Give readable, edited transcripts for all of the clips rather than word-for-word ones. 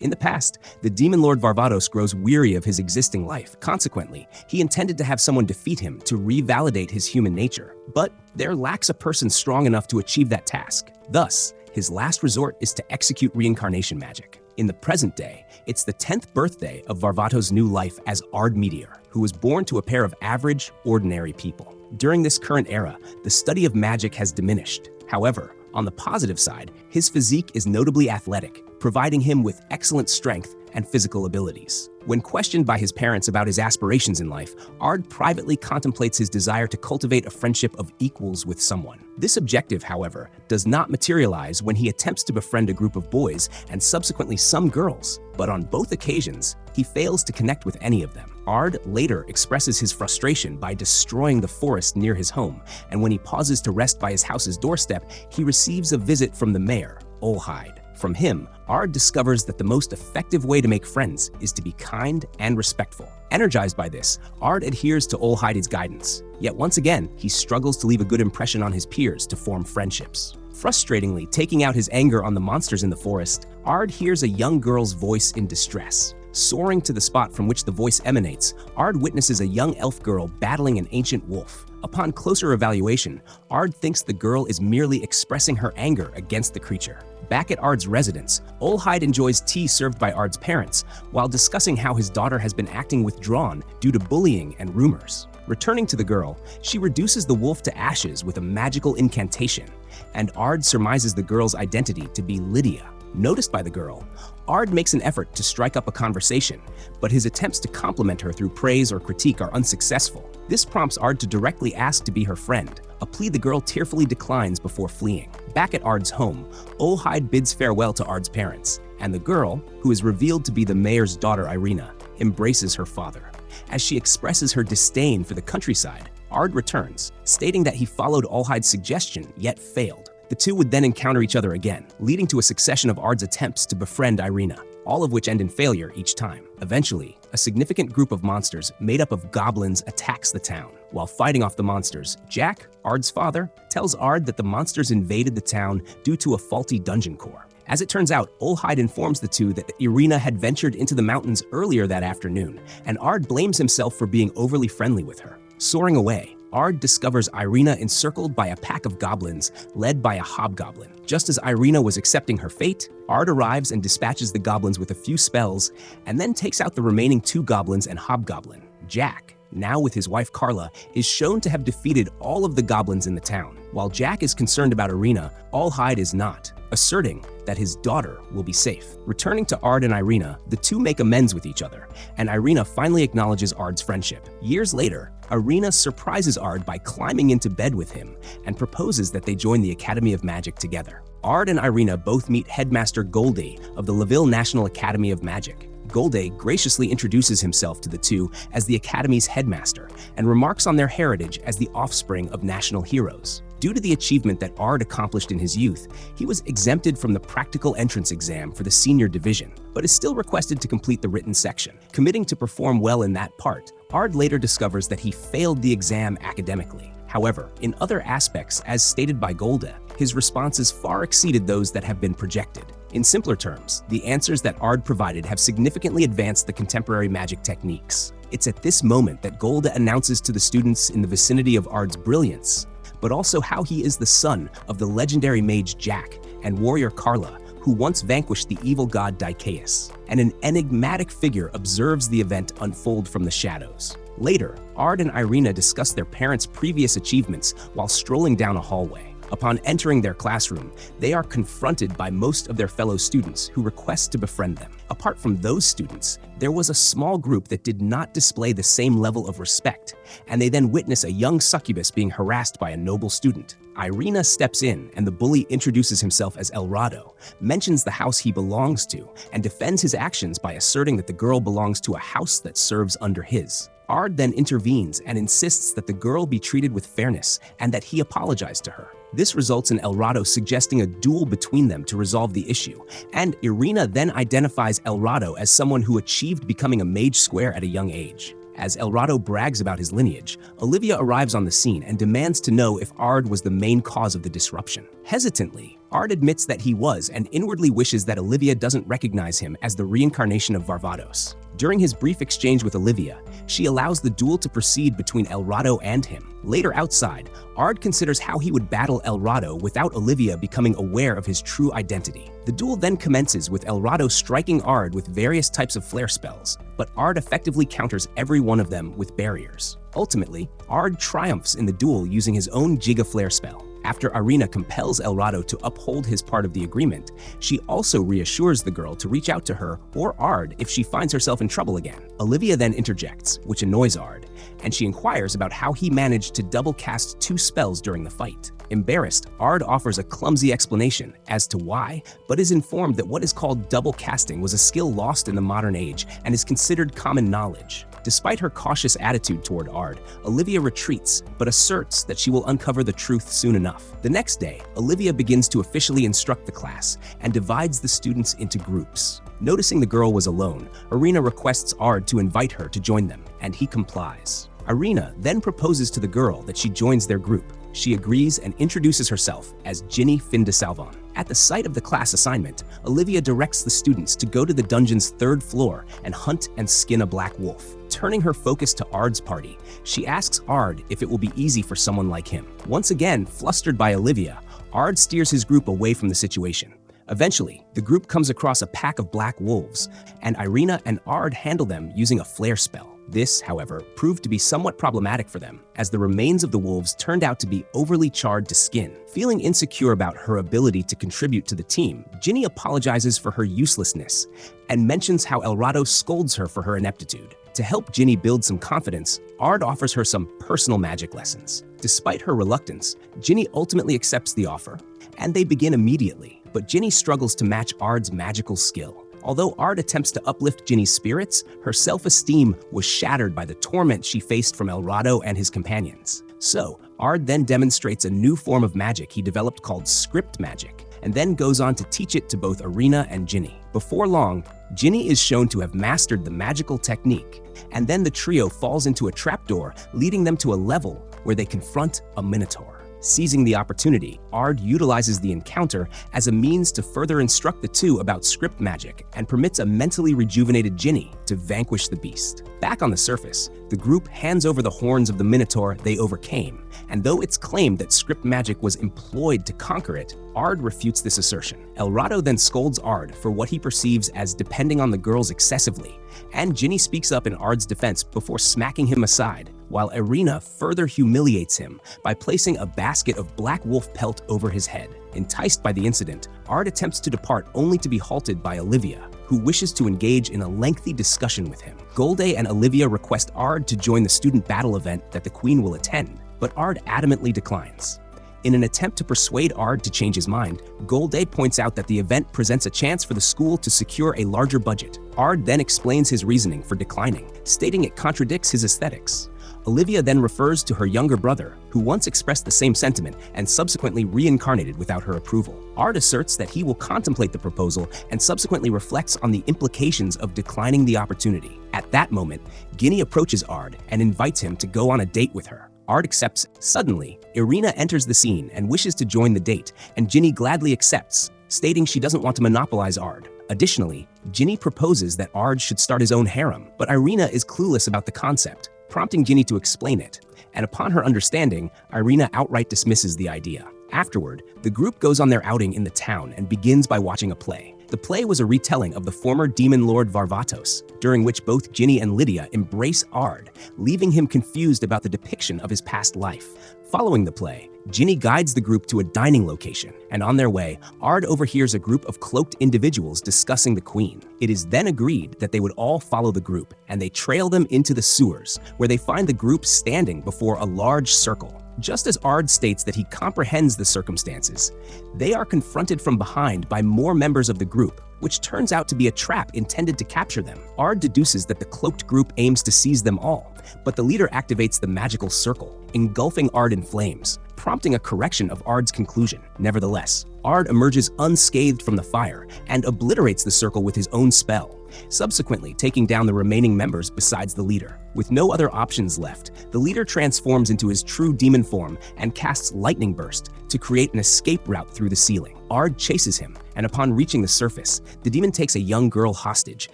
In the past, the demon lord Varvatos grows weary of his existing life. Consequently, he intended to have someone defeat him to revalidate his human nature. But there lacks a person strong enough to achieve that task. Thus, his last resort is to execute reincarnation magic. In the present day, it's the 10th birthday of Varvatos' new life as Ard Meteor, who was born to a pair of average, ordinary people. During this current era, the study of magic has diminished. However, on the positive side, his physique is notably athletic, providing him with excellent strength and physical abilities. When questioned by his parents about his aspirations in life, Ard privately contemplates his desire to cultivate a friendship of equals with someone. This objective, however, does not materialize when he attempts to befriend a group of boys and subsequently some girls, but on both occasions, he fails to connect with any of them. Ard later expresses his frustration by destroying the forest near his home, and when he pauses to rest by his house's doorstep, he receives a visit from the mayor, Olhide. From him, Ard discovers that the most effective way to make friends is to be kind and respectful. Energized by this, Ard adheres to Olhide's guidance. Yet once again, he struggles to leave a good impression on his peers to form friendships. Frustratingly taking out his anger on the monsters in the forest, Ard hears a young girl's voice in distress. Soaring to the spot from which the voice emanates, Ard witnesses a young elf girl battling an ancient wolf. Upon closer evaluation, Ard thinks the girl is merely expressing her anger against the creature. Back at Ard's residence, Olhide enjoys tea served by Ard's parents while discussing how his daughter has been acting withdrawn due to bullying and rumors. Returning to the girl, she reduces the wolf to ashes with a magical incantation, and Ard surmises the girl's identity to be Lydia. Noticed by the girl, Ard makes an effort to strike up a conversation, but his attempts to compliment her through praise or critique are unsuccessful. This prompts Ard to directly ask to be her friend, a plea the girl tearfully declines before fleeing. Back at Ard's home, Olhide bids farewell to Ard's parents, and the girl, who is revealed to be the mayor's daughter Irina, embraces her father. As she expresses her disdain for the countryside, Ard returns, stating that he followed Olhide's suggestion yet failed. The two would then encounter each other again, leading to a succession of Ard's attempts to befriend Irina, all of which end in failure each time. Eventually, a significant group of monsters made up of goblins attacks the town. While fighting off the monsters, Jack, Ard's father, tells Ard that the monsters invaded the town due to a faulty dungeon core. As it turns out, Olhide informs the two that Irina had ventured into the mountains earlier that afternoon, and Ard blames himself for being overly friendly with her. Soaring away, Ard discovers Irina encircled by a pack of goblins led by a hobgoblin. Just as Irina was accepting her fate, Ard arrives and dispatches the goblins with a few spells, and then takes out the remaining two goblins and hobgoblin. Jack, now with his wife Carla, is shown to have defeated all of the goblins in the town. While Jack is concerned about Irina, Olhide is not, asserting that his daughter will be safe. Returning to Ard and Irina, the two make amends with each other, and Irina finally acknowledges Ard's friendship. Years later, Irina surprises Ard by climbing into bed with him and proposes that they join the Academy of Magic together. Ard and Irina both meet Headmaster Golde of the Laville National Academy of Magic. Golde graciously introduces himself to the two as the Academy's headmaster and remarks on their heritage as the offspring of national heroes. Due to the achievement that Ard accomplished in his youth, he was exempted from the practical entrance exam for the senior division, but is still requested to complete the written section. Committing to perform well in that part, Ard later discovers that he failed the exam academically. However, in other aspects, as stated by Golde, his responses far exceeded those that have been projected. In simpler terms, the answers that Ard provided have significantly advanced the contemporary magic techniques. It's at this moment that Golde announces to the students in the vicinity of Ard's brilliance, but also how he is the son of the legendary mage Jack and warrior Carla, who once vanquished the evil god Dikeus, and an enigmatic figure observes the event unfold from the shadows. Later, Ard and Irina discuss their parents' previous achievements while strolling down a hallway. Upon entering their classroom, they are confronted by most of their fellow students who request to befriend them. Apart from those students, there was a small group that did not display the same level of respect, and they then witness a young succubus being harassed by a noble student. Irina steps in, and the bully introduces himself as Elrado, mentions the house he belongs to, and defends his actions by asserting that the girl belongs to a house that serves under his. Ard then intervenes and insists that the girl be treated with fairness and that he apologize to her. This results in Elrado suggesting a duel between them to resolve the issue, and Irina then identifies Elrado as someone who achieved becoming a mage square at a young age. As Elrado brags about his lineage, Olivia arrives on the scene and demands to know if Ard was the main cause of the disruption. Hesitantly, Ard admits that he was and inwardly wishes that Olivia doesn't recognize him as the reincarnation of Varvatos. During his brief exchange with Olivia, she allows the duel to proceed between El Rado and him. Later outside, Ard considers how he would battle El Rado without Olivia becoming aware of his true identity. The duel then commences with El Rado striking Ard with various types of flare spells, but Ard effectively counters every one of them with barriers. Ultimately, Ard triumphs in the duel using his own Giga Flare spell. After Irina compels El Rado to uphold his part of the agreement, she also reassures the girl to reach out to her or Ard if she finds herself in trouble again. Olivia then interjects, which annoys Ard, and she inquires about how he managed to double cast 2 spells during the fight. Embarrassed, Ard offers a clumsy explanation as to why, but is informed that what is called double casting was a skill lost in the modern age and is considered common knowledge. Despite her cautious attitude toward Ard, Olivia retreats, but asserts that she will uncover the truth soon enough. The next day, Olivia begins to officially instruct the class and divides the students into groups. Noticing the girl was alone, Irina requests Ard to invite her to join them, and he complies. Irina then proposes to the girl that she joins their group. She agrees and introduces herself as Ginny Findesalvon. At the site of the class assignment, Olivia directs the students to go to the dungeon's 3rd floor and hunt and skin a black wolf. Turning her focus to Ard's party, she asks Ard if it will be easy for someone like him. Once again, flustered by Olivia, Ard steers his group away from the situation. Eventually, the group comes across a pack of black wolves, and Irina and Ard handle them using a flare spell. This, however, proved to be somewhat problematic for them, as the remains of the wolves turned out to be overly charred to skin. Feeling insecure about her ability to contribute to the team, Ginny apologizes for her uselessness and mentions how El Rado scolds her for her ineptitude. To help Ginny build some confidence, Ard offers her some personal magic lessons. Despite her reluctance, Ginny ultimately accepts the offer, and they begin immediately. But Ginny struggles to match Ard's magical skill. Although Ard attempts to uplift Ginny's spirits, her self-esteem was shattered by the torment she faced from El Rado and his companions. So, Ard then demonstrates a new form of magic he developed called script magic, and then goes on to teach it to both Irina and Ginny. Before long, Ginny is shown to have mastered the magical technique, and then the trio falls into a trapdoor, leading them to a level where they confront a minotaur. Seizing the opportunity, Ard utilizes the encounter as a means to further instruct the two about script magic and permits a mentally rejuvenated Ginny to vanquish the beast. Back on the surface, the group hands over the horns of the Minotaur they overcame, and though it's claimed that script magic was employed to conquer it, Ard refutes this assertion. El Rado then scolds Ard for what he perceives as depending on the girls excessively, and Ginny speaks up in Ard's defense before smacking him aside, while Irina further humiliates him by placing a basket of black wolf pelt over his head. Enticed by the incident, Ard attempts to depart only to be halted by Olivia, who wishes to engage in a lengthy discussion with him. Golde and Olivia request Ard to join the student battle event that the Queen will attend, but Ard adamantly declines. In an attempt to persuade Ard to change his mind, Golde points out that the event presents a chance for the school to secure a larger budget. Ard then explains his reasoning for declining, stating it contradicts his aesthetics. Olivia then refers to her younger brother, who once expressed the same sentiment and subsequently reincarnated without her approval. Ard asserts that he will contemplate the proposal and subsequently reflects on the implications of declining the opportunity. At that moment, Ginny approaches Ard and invites him to go on a date with her. Ard accepts. Suddenly, Irina enters the scene and wishes to join the date, and Ginny gladly accepts, stating she doesn't want to monopolize Ard. Additionally, Ginny proposes that Ard should start his own harem, but Irina is clueless about the concept, prompting Ginny to explain it, and upon her understanding, Irina outright dismisses the idea. Afterward, the group goes on their outing in the town and begins by watching a play. The play was a retelling of the former demon lord Varvatos, during which both Ginny and Lydia embrace Ard, leaving him confused about the depiction of his past life. Following the play, Ginny guides the group to a dining location, and on their way, Ard overhears a group of cloaked individuals discussing the Queen. It is then agreed that they would all follow the group, and they trail them into the sewers, where they find the group standing before a large circle. Just as Ard states that he comprehends the circumstances, they are confronted from behind by more members of the group, which turns out to be a trap intended to capture them. Ard deduces that the cloaked group aims to seize them all, but the leader activates the magical circle, engulfing Ard in flames, prompting a correction of Ard's conclusion. Nevertheless, Ard emerges unscathed from the fire and obliterates the circle with his own spell, subsequently taking down the remaining members besides the leader. With no other options left, the leader transforms into his true demon form and casts Lightning Burst to create an escape route through the ceiling. Ard chases him, and upon reaching the surface, the demon takes a young girl hostage,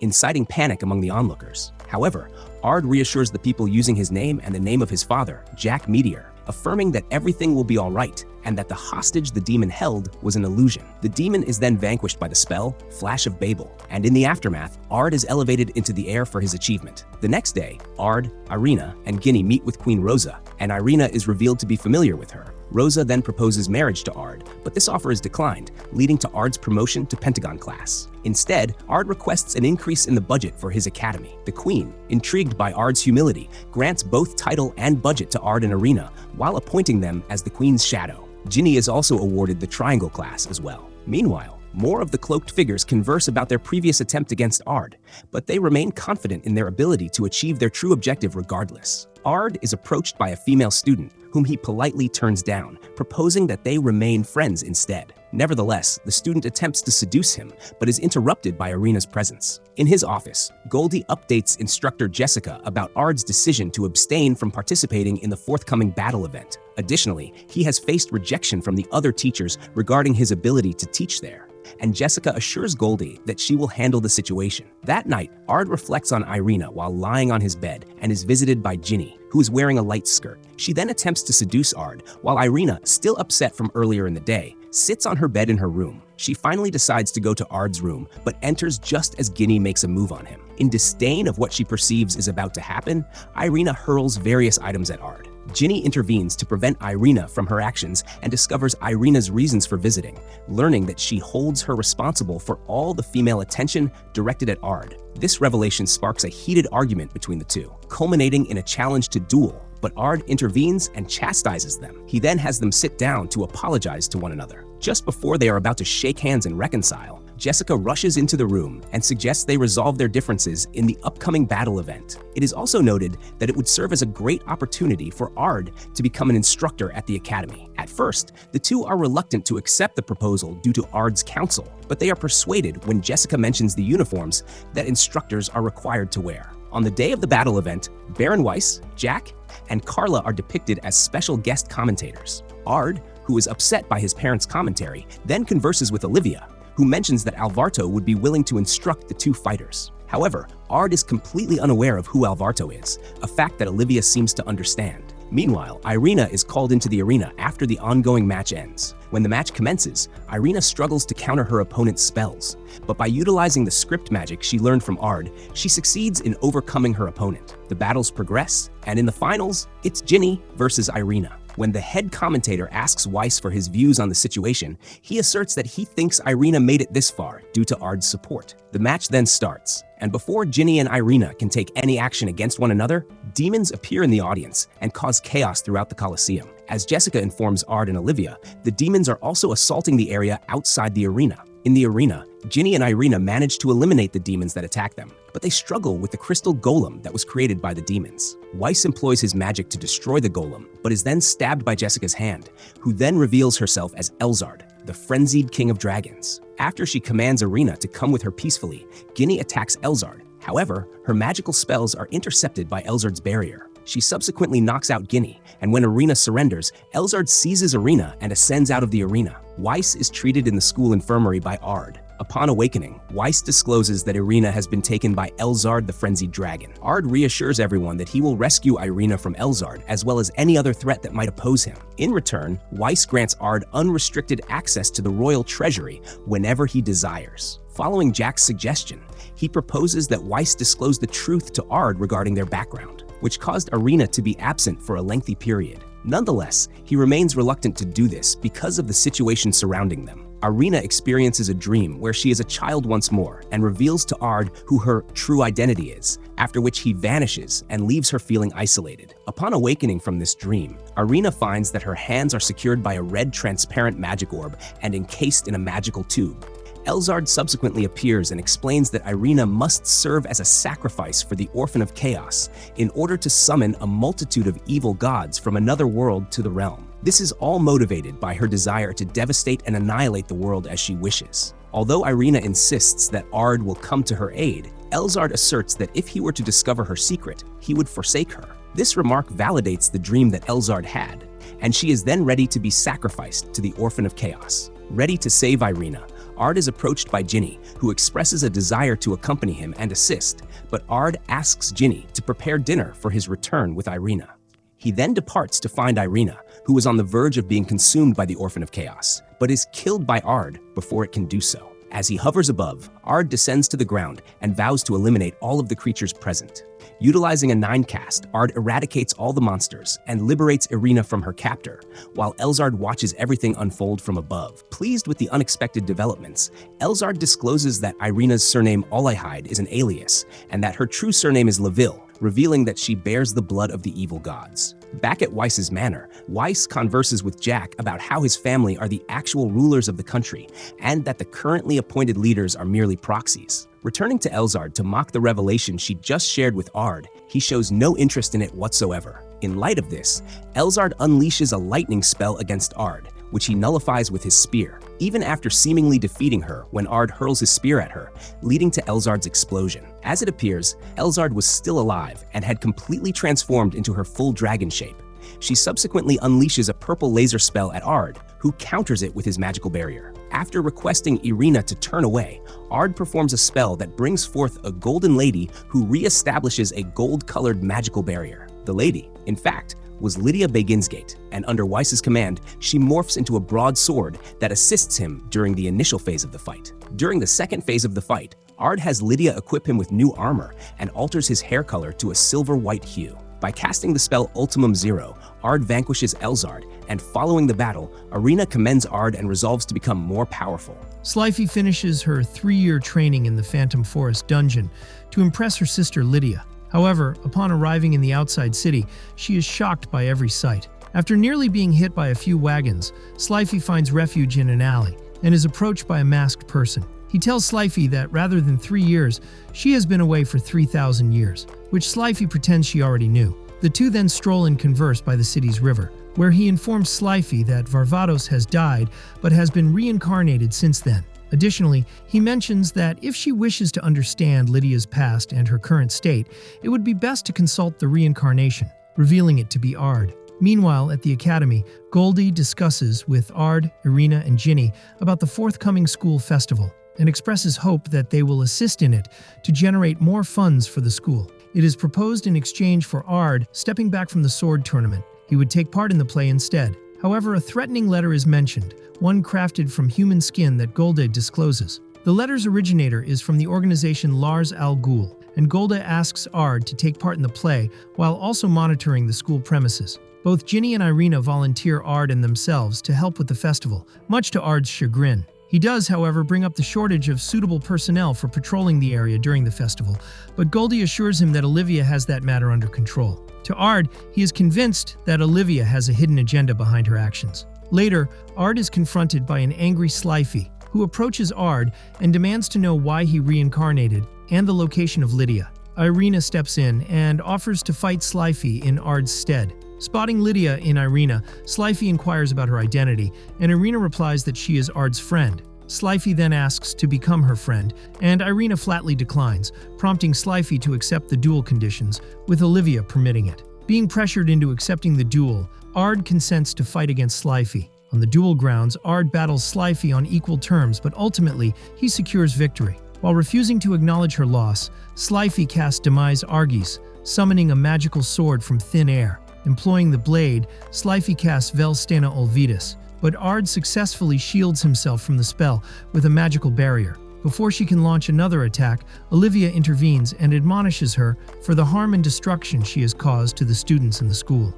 inciting panic among the onlookers. However, Ard reassures the people using his name and the name of his father, Jack Meteor, affirming that everything will be all right and that the hostage the demon held was an illusion. The demon is then vanquished by the spell, Flash of Babel, and in the aftermath, Ard is elevated into the air for his achievement. The next day, Ard, Irina, and Ginny meet with Queen Rosa, and Irina is revealed to be familiar with her. Rosa then proposes marriage to Ard, but this offer is declined, leading to Ard's promotion to Pentagon class. Instead, Ard requests an increase in the budget for his academy. The Queen, intrigued by Ard's humility, grants both title and budget to Ard and Irina, while appointing them as the Queen's shadow. Ginny is also awarded the Triangle class as well. Meanwhile, more of the cloaked figures converse about their previous attempt against Ard, but they remain confident in their ability to achieve their true objective regardless. Ard is approached by a female student, whom he politely turns down, proposing that they remain friends instead. Nevertheless, the student attempts to seduce him, but is interrupted by Irina's presence. In his office, Goldie updates instructor Jessica about Ard's decision to abstain from participating in the forthcoming battle event. Additionally, he has faced rejection from the other teachers regarding his ability to teach there, and Jessica assures Goldie that she will handle the situation. That night, Ard reflects on Irina while lying on his bed and is visited by Ginny, who is wearing a light skirt. She then attempts to seduce Ard, while Irina, still upset from earlier in the day, sits on her bed in her room. She finally decides to go to Ard's room, but enters just as Ginny makes a move on him. In disdain of what she perceives is about to happen, Irina hurls various items at Ard. Ginny intervenes to prevent Irina from her actions and discovers Irina's reasons for visiting, learning that she holds her responsible for all the female attention directed at Ard. This revelation sparks a heated argument between the two, culminating in a challenge to duel, but Ard intervenes and chastises them. He then has them sit down to apologize to one another. Just before they are about to shake hands and reconcile, Jessica rushes into the room and suggests they resolve their differences in the upcoming battle event. It is also noted that it would serve as a great opportunity for Ard to become an instructor at the academy. At first, the two are reluctant to accept the proposal due to Ard's counsel, but they are persuaded when Jessica mentions the uniforms that instructors are required to wear. On the day of the battle event, Baron Weiss, Jack, and Carla are depicted as special guest commentators. Ard, who is upset by his parents' commentary, then converses with Olivia, who mentions that Alvarto would be willing to instruct the two fighters. However, Ard is completely unaware of who Alvarto is, a fact that Olivia seems to understand. Meanwhile, Irina is called into the arena after the ongoing match ends. When the match commences, Irina struggles to counter her opponent's spells, but by utilizing the script magic she learned from Ard, she succeeds in overcoming her opponent. The battles progress, and in the finals, it's Ginny versus Irina. When the head commentator asks Weiss for his views on the situation, he asserts that he thinks Irina made it this far due to Ard's support. The match then starts, and before Ginny and Irina can take any action against one another, demons appear in the audience and cause chaos throughout the Colosseum. As Jessica informs Ard and Olivia, the demons are also assaulting the area outside the arena. In the arena, Ginny and Irina manage to eliminate the demons that attack them, but they struggle with the crystal golem that was created by the demons. Weiss employs his magic to destroy the golem, but is then stabbed by Jessica's hand, who then reveals herself as Elzard, the frenzied king of dragons. After she commands Irina to come with her peacefully, Ginny attacks Elzard. However, her magical spells are intercepted by Elzard's barrier. She subsequently knocks out Ginny, and when Irina surrenders, Elzard seizes Irina and ascends out of the arena. Weiss is treated in the school infirmary by Ard. Upon awakening, Weiss discloses that Irina has been taken by Elzard the Frenzied Dragon. Ard reassures everyone that he will rescue Irina from Elzard, as well as any other threat that might oppose him. In return, Weiss grants Ard unrestricted access to the royal treasury whenever he desires. Following Jack's suggestion, he proposes that Weiss disclose the truth to Ard regarding their background, which caused Irina to be absent for a lengthy period. Nonetheless, he remains reluctant to do this because of the situation surrounding them. Irina experiences a dream where she is a child once more and reveals to Ard who her true identity is, after which he vanishes and leaves her feeling isolated. Upon awakening from this dream, Irina finds that her hands are secured by a red transparent magic orb and encased in a magical tube. Elzard subsequently appears and explains that Irina must serve as a sacrifice for the Orphan of Chaos in order to summon a multitude of evil gods from another world to the realm. This is all motivated by her desire to devastate and annihilate the world as she wishes. Although Irina insists that Ard will come to her aid, Elzard asserts that if he were to discover her secret, he would forsake her. This remark validates the dream that Elzard had, and she is then ready to be sacrificed to the Orphan of Chaos. Ready to save Irina, Ard is approached by Ginny, who expresses a desire to accompany him and assist, but Ard asks Ginny to prepare dinner for his return with Irina. He then departs to find Irina, who is on the verge of being consumed by the Orphan of Chaos, but is killed by Ard before it can do so. As he hovers above, Ard descends to the ground and vows to eliminate all of the creatures present. Utilizing a 9 cast, Ard eradicates all the monsters and liberates Irina from her captor, while Elzard watches everything unfold from above. Pleased with the unexpected developments, Elzard discloses that Irina's surname Olihide is an alias, and that her true surname is Leville, revealing that she bears the blood of the evil gods. Back at Weiss's manor, Weiss converses with Jack about how his family are the actual rulers of the country, and that the currently appointed leaders are merely proxies. Returning to Elzard to mock the revelation she just shared with Ard, he shows no interest in it whatsoever. In light of this, Elzard unleashes a lightning spell against Ard, which he nullifies with his spear, even after seemingly defeating her when Ard hurls his spear at her, leading to Elzard's explosion. As it appears, Elzard was still alive and had completely transformed into her full dragon shape. She subsequently unleashes a purple laser spell at Ard, who counters it with his magical barrier. After requesting Irina to turn away, Ard performs a spell that brings forth a golden lady who re-establishes a gold-colored magical barrier. The lady, in fact, was Lydia Baginsgate, and under Weiss's command, she morphs into a broadsword that assists him during the initial phase of the fight. During the second phase of the fight, Ard has Lydia equip him with new armor and alters his hair color to a silver-white hue. By casting the spell Ultimum Zero, Ard vanquishes Elzard, and following the battle, Irina commends Ard and resolves to become more powerful. Slife finishes her 3-year training in the Phantom Forest dungeon to impress her sister Lydia. However, upon arriving in the outside city, she is shocked by every sight. After nearly being hit by a few wagons, Slife finds refuge in an alley and is approached by a masked person. He tells Slife that rather than 3 years, she has been away for 3,000 years, which Slife pretends she already knew. The two then stroll and converse by the city's river, where he informs Slife that Varvatos has died but has been reincarnated since then. Additionally, he mentions that if she wishes to understand Lydia's past and her current state, it would be best to consult the reincarnation, revealing it to be Ard. Meanwhile, at the academy, Goldie discusses with Ard, Irina, and Ginny about the forthcoming school festival and expresses hope that they will assist in it to generate more funds for the school. It is proposed in exchange for Ard stepping back from the sword tournament. He would take part in the play instead. However, a threatening letter is mentioned, one crafted from human skin that Goldie discloses. The letter's originator is from the organization Lars Al Ghul, and Goldie asks Ard to take part in the play while also monitoring the school premises. Both Ginny and Irina volunteer Ard and themselves to help with the festival, much to Ard's chagrin. He does, however, bring up the shortage of suitable personnel for patrolling the area during the festival, but Goldie assures him that Olivia has that matter under control. To Ard, he is convinced that Olivia has a hidden agenda behind her actions. Later, Ard is confronted by an angry Slife, who approaches Ard and demands to know why he reincarnated and the location of Lydia. Irina steps in and offers to fight Slife in Ard's stead. Spotting Lydia in Irina, Slife inquires about her identity, and Irina replies that she is Ard's friend. Slife then asks to become her friend, and Irina flatly declines, prompting Slife to accept the duel conditions, with Olivia permitting it. Being pressured into accepting the duel, Ard consents to fight against Slife. On the duel grounds, Ard battles Slife on equal terms, but ultimately, he secures victory. While refusing to acknowledge her loss, Slife casts Demise Argis, summoning a magical sword from thin air. Employing the blade, Slife casts Vel Stena Olvidus, but Ard successfully shields himself from the spell with a magical barrier. Before she can launch another attack, Olivia intervenes and admonishes her for the harm and destruction she has caused to the students in the school.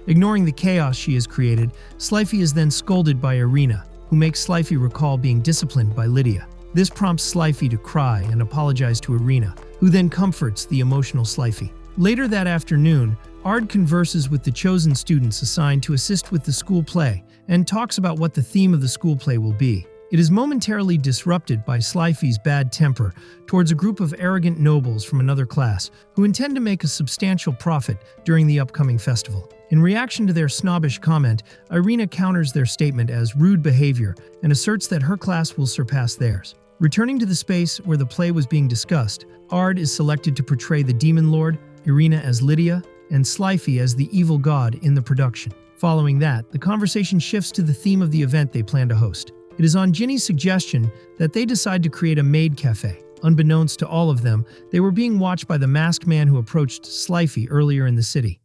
Ignoring the chaos she has created, Slife is then scolded by Irina, who makes Slife recall being disciplined by Lydia. This prompts Slife to cry and apologize to Irina, who then comforts the emotional Slife. Later that afternoon, Ard converses with the chosen students assigned to assist with the school play and talks about what the theme of the school play will be. It is momentarily disrupted by Sliffy's bad temper towards a group of arrogant nobles from another class who intend to make a substantial profit during the upcoming festival. In reaction to their snobbish comment, Irina counters their statement as rude behavior and asserts that her class will surpass theirs. Returning to the space where the play was being discussed, Ard is selected to portray the Demon Lord, Irina as Lydia, and Sliffy as the evil god in the production. Following that, the conversation shifts to the theme of the event they plan to host. It is on Ginny's suggestion that they decide to create a maid cafe. Unbeknownst to all of them, they were being watched by the masked man who approached Sliffy earlier in the city.